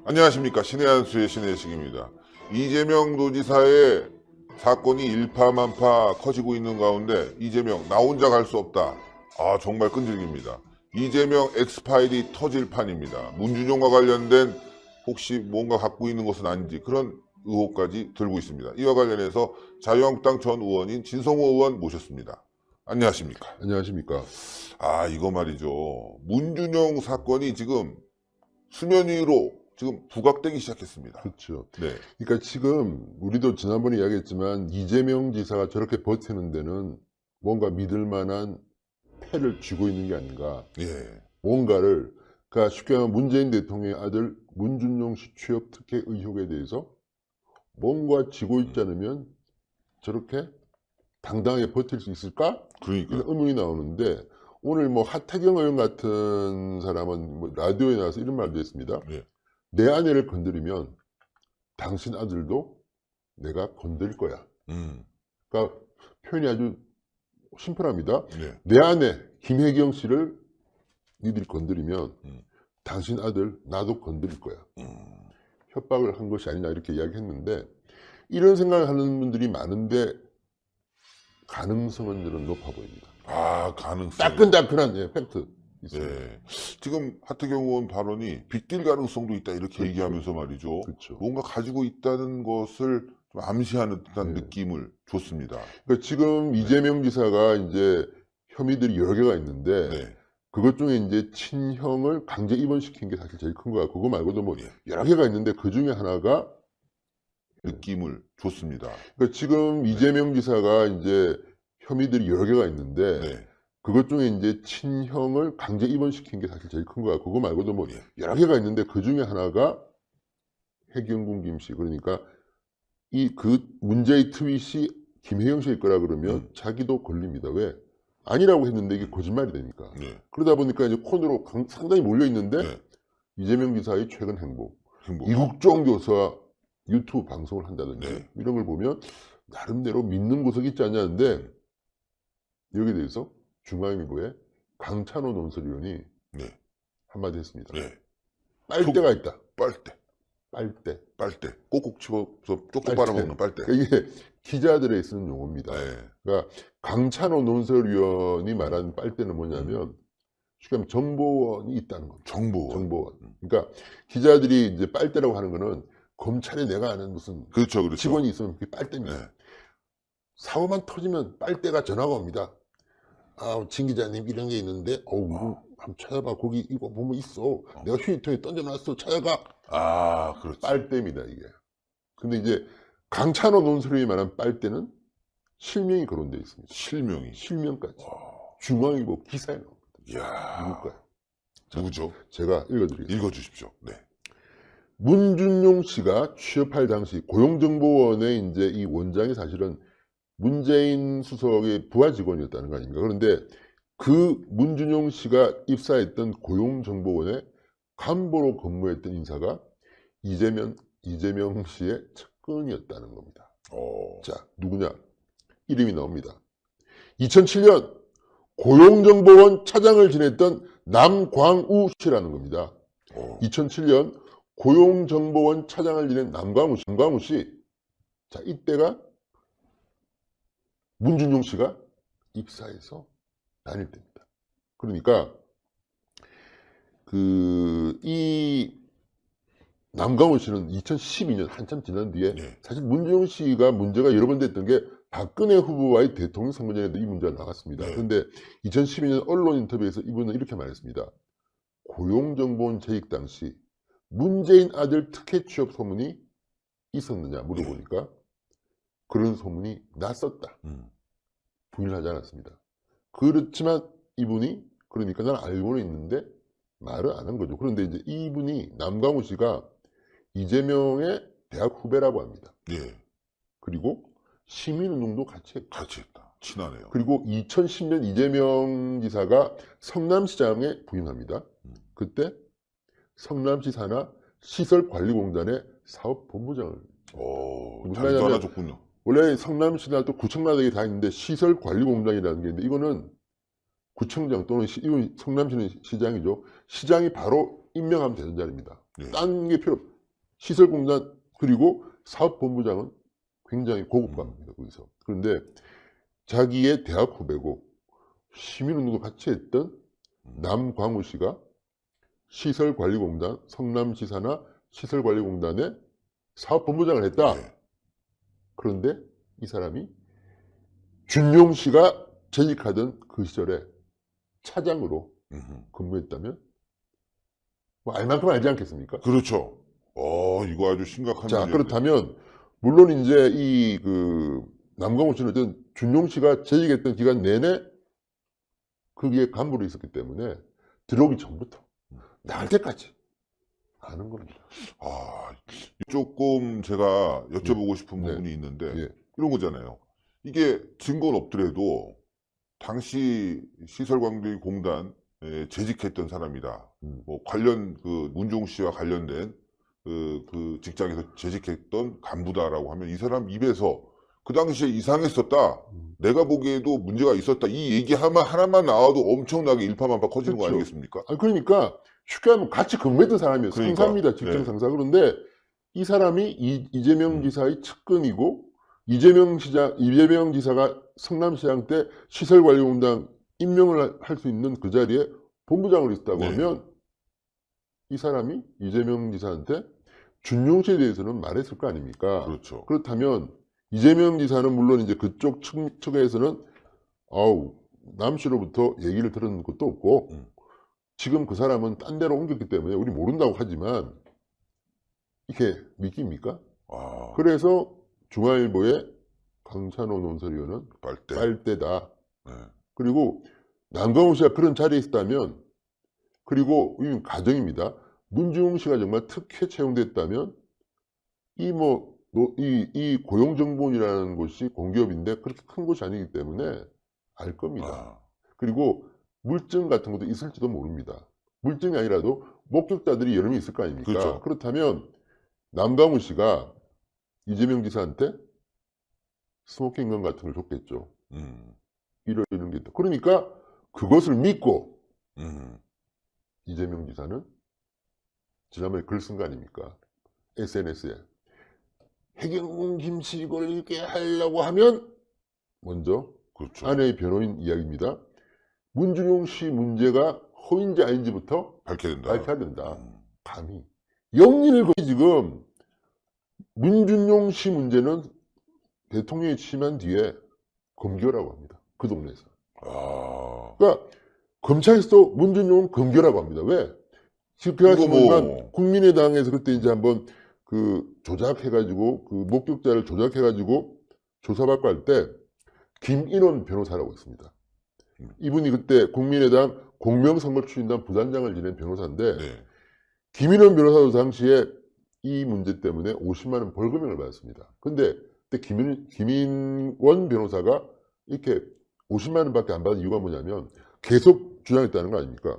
안녕하십니까. 신의 한수의 신의 식입니다. 이재명 도지사의 사건이 일파만파 커지고 있는 가운데 이재명 나 혼자 갈 수 없다. 정말 끈질깁니다. 이재명 엑스파일이 터질 판입니다. 문준용과 관련된 혹시 뭔가 갖고 있는 것은 아닌지 그런 의혹까지 들고 있습니다. 이와 관련해서 자유한국당 전 의원인 진성호 의원 모셨습니다. 안녕하십니까. 안녕하십니까. 이거 말이죠. 문준용 사건이 지금 수면 위로 지금 부각되기 시작했습니다. 그렇죠. 네. 그러니까 지금 우리도 지난번에 이야기했지만 이재명 지사가 저렇게 버티는 데는 뭔가 믿을 만한 패를 쥐고 있는 게 아닌가. 예. 뭔가를, 그러니까 쉽게 말하면 문재인 대통령의 아들 문준용 씨 취업 특혜 의혹에 대해서 뭔가 쥐고 있지 않으면 저렇게 당당하게 버틸 수 있을까? 그러니까. 이런 의문이 나오는데, 오늘 뭐 하태경 의원 같은 사람은 뭐 라디오에 나와서 이런 말도 했습니다. 예. 내 아내를 건드리면 당신 아들도 내가 건들 거야. 그러니까 표현이 아주 심플합니다. 네. 내 아내 김혜경 씨를 니들이 건드리면 당신 아들 나도 건드릴 거야. 협박을 한 것이 아니냐 이렇게 이야기했는데, 이런 생각을 하는 분들이 많은데 가능성은 저는 높아 보입니다. 가능성. 따끈따끈한 팩트 있습니다. 네. 지금 하태경 의원 발언이 빗길 가능성도 있다 이렇게 그렇죠. 얘기하면서 말이죠. 그렇죠. 뭔가 가지고 있다는 것을 좀 암시하는 듯한 네. 느낌을 줬습니다. 그러니까 지금 이재명 지사가 이제 혐의들이 여러 개가 있는데, 네. 그것 중에 이제 친형을 강제 입원시킨 게 사실 제일 큰 거야. 그거 말고도 뭐 예. 여러 개가 있는데 그 중에 하나가, 느낌을 줬습니다. 그러니까 지금 이재명 지사가 이제 혐의들이 여러 개가 있는데, 네. 그것 중에 이제 친형을 강제 입원시킨 게 사실 제일 큰 거야. 그거 말고도 뭐 예. 여러 개가 있는데 그 중에 하나가 해경군 김씨. 그러니까 그 문제의 트윗이 김혜경 씨일 거라 그러면 자기도 걸립니다. 왜? 아니라고 했는데 이게 거짓말이 되니까. 네. 그러다 보니까 이제 코너로 상당히 몰려 있는데, 네. 이재명 지사의 최근 행복, 행복. 이국종 교수와 유튜브 방송을 한다든지 네. 이런 걸 보면 나름대로 믿는 구석이 있지 않냐는데, 여기에 대해서 중앙일보의 강찬호 논설위원이 네. 한마디 했습니다. 네. 빨대가 있다. 빨대. 빨대. 빨대. 꼭꼭 집어서 쪽쪽 빨대. 빨아먹는 빨대. 그러니까 이게 기자들에 쓰는 용어입니다. 네. 그러니까 강찬호 논설위원이 말하는 빨대는 뭐냐면 쉽게 말하면 정보원이 있다는 겁니다. 정보원. 그러니까 기자들이 이제 빨대라고 하는 거는 검찰에 내가 아는 무슨 그렇죠. 직원이 있으면 그게 빨대입니다. 네. 사고만 터지면 빨대가 전화가 옵니다. 진 기자님 이런 게 있는데 이거 한번 찾아봐. 거기 이거 보면 있어. 내가 휴대폰에 던져놨어. 찾아가. 그렇죠. 빨대입니다 이게. 근데 이제 강찬호 논설위원이 말한 빨대는 실명이 거론되어 있습니다. 실명이. 실명까지. 중앙일보 기사에 나옵니다. 이야. 누굴까요? 누구죠? 제가 읽어드리겠습니다. 읽어주십시오. 네. 문준용 씨가 취업할 당시 고용정보원의 이제 이 원장이 사실은 문재인 수석의 부하 직원이었다는 거 아닙니까? 그런데 그 문준용 씨가 입사했던 고용정보원의 간부로 근무했던 인사가 이재명 씨의 측근이었다는 겁니다. 자, 누구냐? 이름이 나옵니다. 2007년 고용정보원 차장을 지냈던 남광우 씨라는 겁니다. 2007년 고용정보원 차장을 지낸 남광우 씨. 자, 이때가 문준용 씨가 입사해서 다닐 때입니다. 그러니까 이 남광우 씨는 2012년 한참 지난 뒤에 네. 사실 문준용 씨가 문제가 여러 번 됐던 게 박근혜 후보와의 대통령 선거전에도 이 문제가 나갔습니다. 네. 그런데 2012년 언론 인터뷰에서 이분은 이렇게 말했습니다. 고용정보원 재직 당시 문재인 아들 특혜 취업 소문이 있었느냐 물어보니까 그런 소문이 났었다. 부인하지 않았습니다. 그렇지만 이분이 그러니까 난 알고는 있는데 말을 안 한 거죠. 그런데 이제 이분이 남광우 씨가 이재명의 대학 후배라고 합니다. 예. 그리고 시민운동도 같이 했고. 같이 했다. 친하네요. 그리고 2010년 이재명 지사가 성남시장에 부임합니다. 그때 성남시 산하 시설관리공단의 사업본부장을. 무슨 자리도 말이냐면 하나 줬군요. 원래 성남시나 또 구청마다 다 있는데 시설관리공단이라는 게 있는데, 이거는 구청장 또는 이건 성남시는 시장이죠. 시장이 바로 임명하면 되는 자리입니다. 예. 딴 게 필요 없. 시설공단 그리고 사업본부장은 굉장히 고급갑니다. 거기서. 그런데 자기의 대학 후배고 시민운동도 같이 했던 남광우 씨가 시설관리공단, 성남시사나 시설관리공단의 사업본부장을 했다. 네. 그런데 이 사람이 준용 씨가 재직하던 그 시절에 차장으로 근무했다면 뭐 알만큼 알지 않겠습니까? 그렇죠. 이거 아주 심각한 자, 문제인데. 그렇다면 물론 이제 이 그 남광호 씨는 어쨌든 준용 씨가 재직했던 기간 내내 거기에 간부로 있었기 때문에 들어오기 전부터 나갈 때까지 아는 겁니다. 조금 제가 여쭤보고 싶은 네. 부분이 있는데 예. 이런 거잖아요. 이게 증거는 없더라도 당시 시설관리공단에 재직했던 사람이다. 뭐 관련 그 문종 씨와 관련된 그 직장에서 재직했던 간부다라고 하면 이 사람 입에서 그 당시에 이상했었다. 내가 보기에도 문제가 있었다. 이 얘기 하나만 나와도 엄청나게 일파만파 커지는 거 그렇죠. 아니겠습니까? 그러니까 쉽게 하면 같이 근무했던 사람이에요. 그러니까, 상사입니다. 직장 네. 상사. 그런데 이 사람이 이재명 지사의 측근이고 이재명 지사가 성남시장 때 시설관리공단 임명을 할 수 있는 그 자리에 본부장으로 있다고 네. 하면 이 사람이 이재명 지사한테 준용 씨에 대해서는 말했을 거 아닙니까? 그렇죠. 그렇다면 이재명 지사는 물론 이제 그쪽 측에서는 남 씨로부터 얘기를 들은 것도 없고 지금 그 사람은 딴 데로 옮겼기 때문에 우리 모른다고 하지만 이게 믿깁니까? 그래서 중앙일보의 강찬호 논설위원은 빨대다. 네. 그리고 남광호 씨가 그런 자리에 있었다면 그리고 이건 가정입니다. 문중용 씨가 정말 특혜 채용됐다면 이 고용정보원이라는 곳이 공기업인데 그렇게 큰 곳이 아니기 때문에 알 겁니다. 그리고 물증 같은 것도 있을지도 모릅니다. 물증이 아니라도 목격자들이 여러 명 있을 거 아닙니까? 그렇죠. 그렇다면 남광우 씨가 이재명 지사한테 스모킹건 같은 걸 줬겠죠. 이런 게 있다. 그러니까 그것을 믿고 이재명 지사는 지난번에 글 쓴 거 아닙니까? SNS에 해경군 김씨 이걸 이렇게 하려고 하면 먼저 그렇죠. 아내의 변호인 이야기입니다. 문준용 씨 문제가 허인지 아닌지부터 밝혀야 된다. 감히 영린을 거의 지금 문준용 씨 문제는 대통령이 취임한 뒤에 검교라고 합니다. 그 동네에서. 그러니까 검찰에서도 문준용은 검교라고 합니다. 왜? 지금 기억하시면 국민의당에서 그때 이제 한번 그 조작해가지고 그 목격자를 조작해가지고 조사받고 할 때 김인원 변호사라고 있습니다. 이분이 그때 국민의당 공명선거추진단 부단장을 지낸 변호사인데 네. 김인원 변호사도 당시에 이 문제 때문에 50만 원 벌금형을 받았습니다. 근데 그때 김인원 변호사가 이렇게 50만 원밖에 안 받은 이유가 뭐냐면 계속 주장했다는 거 아닙니까?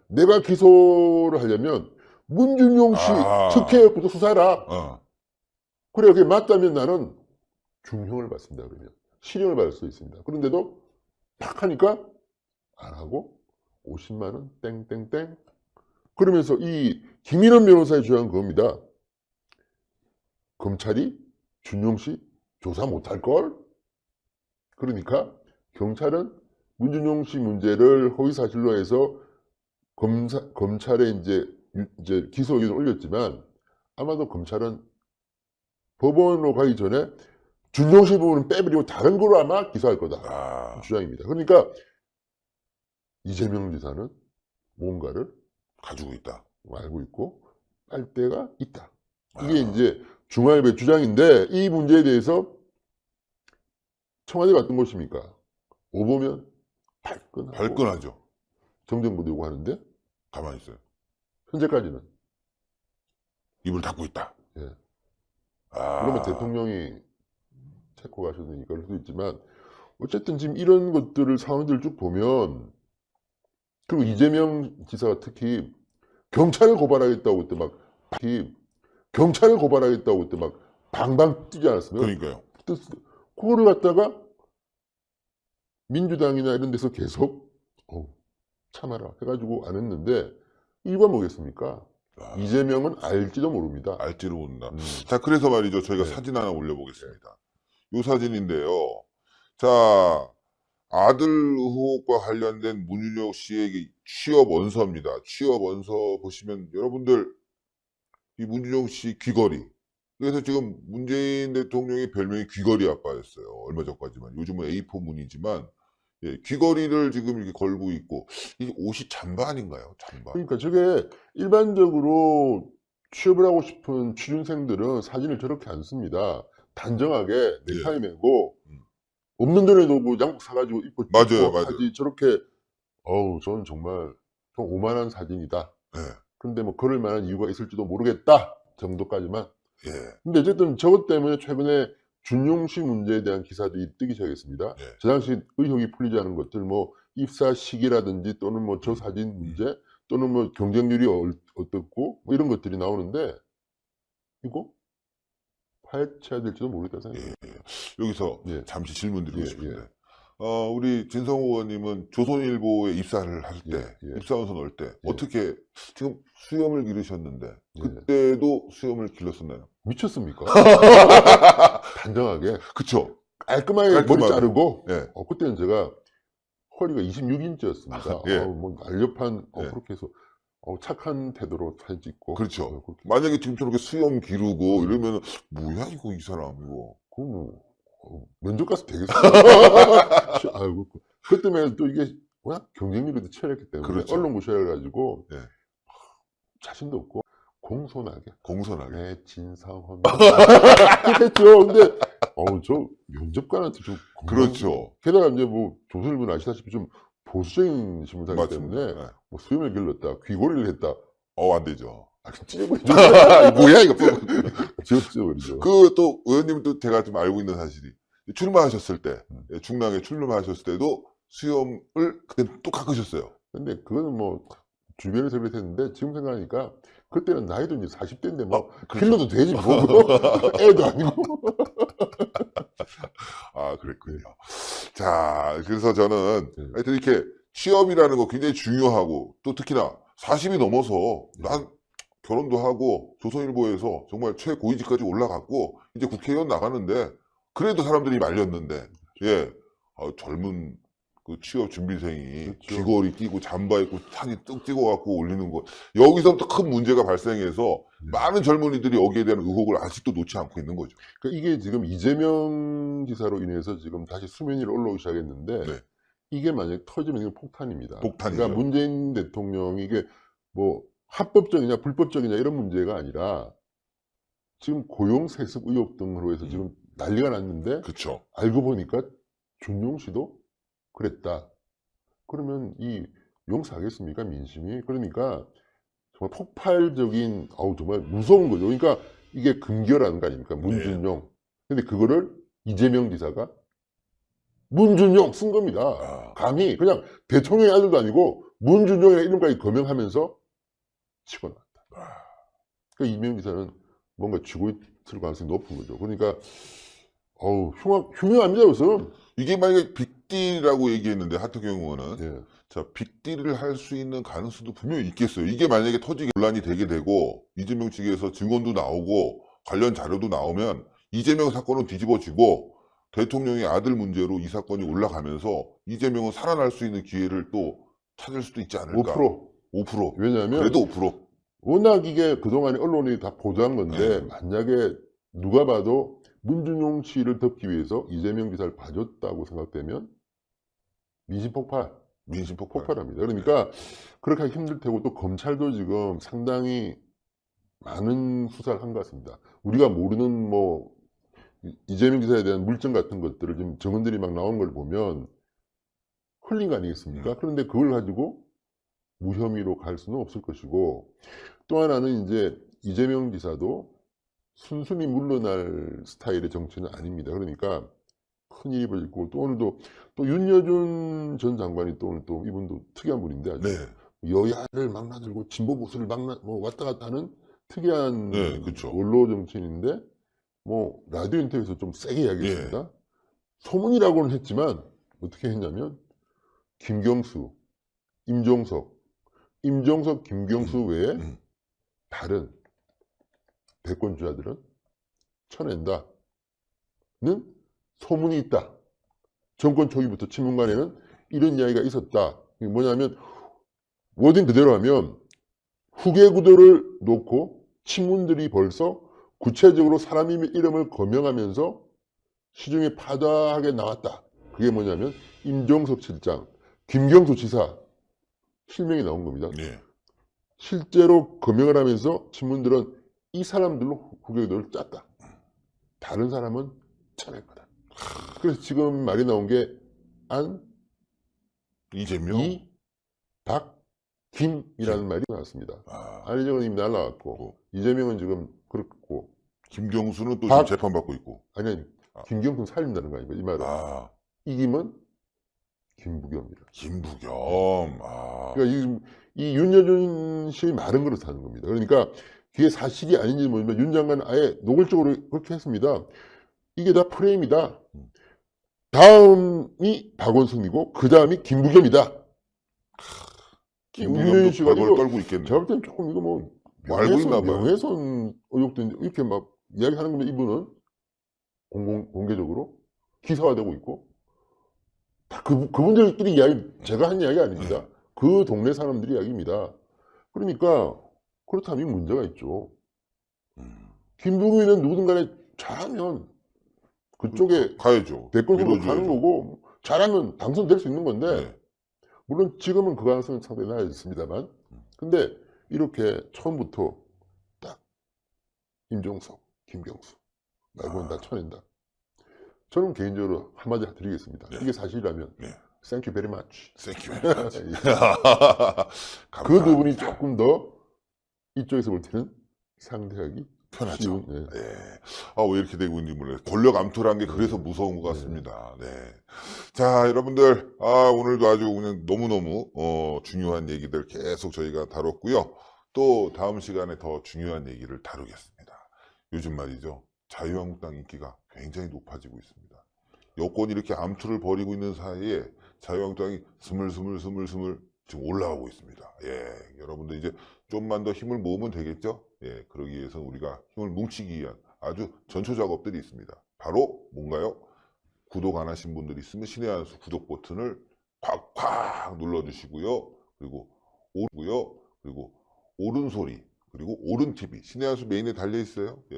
내가 기소를 하려면 문준용 씨 특혜였고도 수사라. 그래 그게 맞다면 나는 중형을 받습니다. 그러면 실형을 받을 수 있습니다. 그런데도 탁 하니까 안 하고 50만 원 땡땡땡. 그러면서 이 김인원 변호사의 주장은 그겁니다. 검찰이 준용 씨 조사 못할 걸. 그러니까 경찰은 문준용 씨 문제를 허위 사실로 해서 검찰에 이제 기소 의견을 올렸지만 아마도 검찰은 법원으로 가기 전에 준용 씨 부분은 빼버리고 다른 걸로 아마 기소할 거다. 주장입니다. 그러니까 이재명 지사는 뭔가를 가지고 있다. 알고 있고 빨대가 있다. 이게 이제 중앙일보의 주장인데 이 문제에 대해서 청와대가 어떤 것입니까? 오보면 발끈하죠. 정정부도 요구하는데 가만히 있어요. 현재까지는 입을 닫고 있다. 예. 그러면 대통령이 체코 가셨으니까 그럴 수도 있지만 어쨌든 지금 이런 것들을 상황들을 쭉 보면 그리고 이재명 지사가 특히 경찰을 고발하겠다고 그때 막 경찰을 고발하겠다고 그때 막 방방 뛰지 않았으면 그러니까요. 그거를 갖다가 민주당이나 이런 데서 계속 참아라 해가지고 안 했는데 이유가 뭐겠습니까? 아, 이재명은 알지도 모릅니다. 알지를 모른다. 음. 자, 그래서 말이죠. 저희가 네. 사진 하나 올려보겠습니다. 이 사진인데요. 자, 아들 의혹과 관련된 문윤혁 씨에게 취업 원서입니다. 취업 원서 보시면 여러분들 이 문윤혁 씨 귀걸이. 그래서 지금 문재인 대통령의 별명이 귀걸이 아빠였어요. 얼마 전까지만. 요즘은 A4 문이지만 예, 귀걸이를 지금 이렇게 걸고 있고 이 옷이 잠바 아닌가요? 잠바. 그러니까 저게 일반적으로 취업을 하고 싶은 취준생들은 사진을 저렇게 안 씁니다. 단정하게 넥타이 매고 음. 없는 돈에도 뭐 양복 사가지고 입고 맞아요, 찍고 맞아요. 하지 저렇게 어우 저는 정말 좀 오만한 사진이다. 예, 근데 뭐 그럴 만한 이유가 있을지도 모르겠다 정도까지만. 예, 근데 어쨌든 저것 때문에 최근에 준용식 문제에 대한 기사들이 뜨기 시작했습니다. 예. 저 당시 의혹이 풀리지 않은 것들 뭐 입사 시기라든지 또는 뭐 저 사진 문제 또는 뭐 경쟁률이 어떻고 뭐 이런 것들이 나오는데 이거 파헤쳐야 될지도 모르겠다 생각해요. 여기서 예. 잠시 질문 드리고 예, 싶은데 예. 우리 진성호 의원님은 조선일보에 입사를 할 때, 예, 예. 입사원서 넣을 때 어떻게 지금 수염을 기르셨는데 예. 그때도 수염을 길렀었나요? 미쳤습니까? 단정하게 그쵸? 깔끔하게 머리 깔끔하게. 자르고 예. 그때는 제가 허리가 26인치였습니다. 예. 뭐 날렵한 예. 그렇게 해서 착한 태도로 사진 찍고 그렇죠. 그렇게. 만약에 지금 저렇게 수염 기르고 이러면 뭐야 이거 이 사람 이거. 그거 뭐 면접 가서 되겠어요. 아이고 그 때문에 또 이게 워낙 경쟁률이 치열했기 때문에 그렇죠. 언론 구셔야 가지고 예. 자신도 없고 공손하게 공손하게. 네 진상합니다. 그랬죠. 근데 저 면접관한테 좀 그렇죠. 게다가 이제 뭐 조선일보는 아시다시피 좀 보수적인 신문사이기 맞습니다. 때문에 예. 뭐 수염을 길렀다, 귀걸이를 했다. 안 되죠. 찢어버리죠. 뭐야 이거. 찢어버리죠. 그 또 의원님도 제가 좀 알고 있는 사실이 출마하셨을 때 예, 중랑에 출마하셨을 때도 수염을 그때 또 깎으셨어요. 근데 그거는 뭐 주변에서 그랬는데 지금 생각하니까 그때는 나이도 이제 40대인데 뭐 그렇죠. 길러도 되지 뭐 애도 아니고. 아 그랬군요. 자 그래서 저는 네. 하여튼 이렇게 취업이라는 거 굉장히 중요하고 또 특히나 40이 넘어서 난 결혼도 하고 조선일보에서 정말 최고위직까지 올라갔고 이제 국회의원 나가는데 그래도 사람들이 말렸는데 예 젊은 그 취업 준비생이 그렇죠. 귀걸이 끼고 잠바 입고 사진 뚝 찍어갖고 올리는 거 여기서부터 큰 문제가 발생해서 많은 젊은이들이 여기에 대한 의혹을 아직도 놓지 않고 있는 거죠. 그러니까 이게 지금 이재명 지사로 인해서 지금 다시 수면 위로 올라오기 시작했는데 네. 이게 만약에 터지면 이건 폭탄입니다. 폭탄이죠. 그러니까 문재인 대통령이 이게 뭐 합법적이냐 불법적이냐 이런 문제가 아니라 지금 고용 세습 의혹 등으로 해서 지금 난리가 났는데 그렇죠. 알고 보니까 준용 씨도 그랬다. 그러면 이 용서하겠습니까 민심이? 그러니까 정말 폭발적인 정말 무서운 거죠. 그러니까 이게 금결하는 거 아닙니까? 문준용. 근데 그거를 이재명 지사가 문준용 쓴 겁니다. 감히 그냥 대통령의 아들도 아니고 문준용이라는 이름까지 거명하면서 치고 나왔다. 그러니까 이재명 지사는 뭔가 쥐고 있을 가능성이 높은 거죠. 그러니까 흉흉합니다 우선. 이게 만약에 빅딜이라고 얘기했는데 하태경 의원은 예. 자 빅딜을 할 수 있는 가능성도 분명히 있겠어요. 이게 만약에 터지게 논란이 되게 되고 이재명 측에서 증언도 나오고 관련 자료도 나오면 이재명 사건은 뒤집어지고 대통령의 아들 문제로 이 사건이 올라가면서 이재명은 살아날 수 있는 기회를 또 찾을 수도 있지 않을까. 5%. 5%. 왜냐하면 그래도 5%. 워낙 이게 그동안에 언론이 다 보도한 건데 네. 만약에 누가 봐도 문준용 씨를 덮기 위해서 이재명 지사를 봐줬다고 생각되면 민심 폭발. 민심 폭발. 폭발합니다. 그러니까 그렇게 하기 힘들 테고 또 검찰도 지금 상당히 많은 수사를 한 것 같습니다. 우리가 모르는 뭐 이재명 지사에 대한 물증 같은 것들을 지금 증언들이 막 나오는 걸 보면 흘린 거 아니겠습니까? 그런데 그걸 가지고 무혐의로 갈 수는 없을 것이고 또 하나는 이제 이재명 지사도 순순히 물러날 스타일의 정치는 아닙니다. 그러니까 큰일이 벌리고 또 오늘도 또 윤여준 전 장관이 또 오늘 또 이분도 특이한 분인데 아주 네. 여야를 막나들고 진보 보수를 뭐 왔다 갔다 하는 특이한 네, 그쵸. 원로 정치인인데 뭐 라디오 인터뷰에서 좀 세게 이야기했습니다. 예. 소문이라고는 했지만 어떻게 했냐면 김경수, 임종석, 김경수 외에 다른 대권주자들은 쳐낸다는 소문이 있다. 정권 초기부터 친문간에는 이런 이야기가 있었다. 이게 뭐냐면 워딩 그대로 하면 후계 구도를 놓고 친문들이 벌써 구체적으로 사람 이름을 거명하면서 시중에 파다하게 나왔다. 그게 뭐냐면 임종석 실장, 김경수 지사 실명이 나온 겁니다. 네. 실제로 거명을 하면서 친문들은 이 사람들로 후계 구도를 짰다. 다른 사람은 쳐낼 거다. 그래서 지금 말이 나온 게 안, 이재명. 이, 박, 김이라는 말이 나왔습니다. 아, 안희정은 이미 날라왔고 이재명은 지금 그렇고 김경수는 또 박- 지금 재판받고 있고. 아니 김경수는 살린다는 거 아닙니까? 이 말은 아, 이김은 김부겸이라. 김부겸. 아, 그러니까 이 윤여준 씨의 말은 그렇다는 겁니다. 그러니까 그게 사실이 아닌지 모르지만 윤 장관은 아예 노골적으로 그렇게 했습니다. 이게 다 프레임이다. 다음이 박원순이고 그 다음이 김부겸이다. 윤여준 김부겸도 씨가 벌벌 이거 떨고 있겠네. 제가 볼 때는 조금 이거 뭐 알고 있나 봐요. 명예훼손 의혹도 이렇게 막 이야기하는 거면 이분은 공개적으로 기사화되고 있고 다 그분들끼리 이야기 제가 한 이야기 아닙니다. 그 동네 사람들이 이야기입니다. 그러니까 그렇다면 문제가 있죠. 김부겸이는 누구든 간에 잘하면 그쪽에 가야죠. 대권 후보 밀어줘야죠. 가는 거고 잘하면 당선될 수 있는 건데 네. 물론 지금은 그 가능성이 상당히 낮아졌습니다만 근데 이렇게 처음부터 딱 임종석, 김경수 말고는 다 쳐낸다. 저는 개인적으로 한마디 드리겠습니다. 네. 이게 사실이라면 네. Thank you very much. 땡큐. 그 두 분이 조금 더 이쪽에서 볼 때는 상대하기 편하죠. 쉬운, 네. 예. 아, 왜 이렇게 되고 있는지 몰라요. 권력 암투란 게 그래서 무서운 것 같습니다. 네. 자, 여러분들, 오늘도 아주 그냥 너무너무, 중요한 얘기들 계속 저희가 다뤘고요. 또 다음 시간에 더 중요한 얘기를 다루겠습니다. 요즘 말이죠. 자유한국당 인기가 굉장히 높아지고 있습니다. 여권이 이렇게 암투를 벌이고 있는 사이에 자유한국당이 스물스물 지금 올라오고 있습니다. 예. 여러분들 이제 좀만 더 힘을 모으면 되겠죠? 예. 그러기 위해서는 우리가 힘을 뭉치기 위한 아주 전초 작업들이 있습니다. 바로 뭔가요? 구독 안 하신 분들 있으면 신의 한 수 구독 버튼을 콱콱 눌러주시고요. 그리고 오르고요. 그리고 옳은 소리, 그리고 옳은 TV 신의 한 수 메인에 달려 있어요. 예.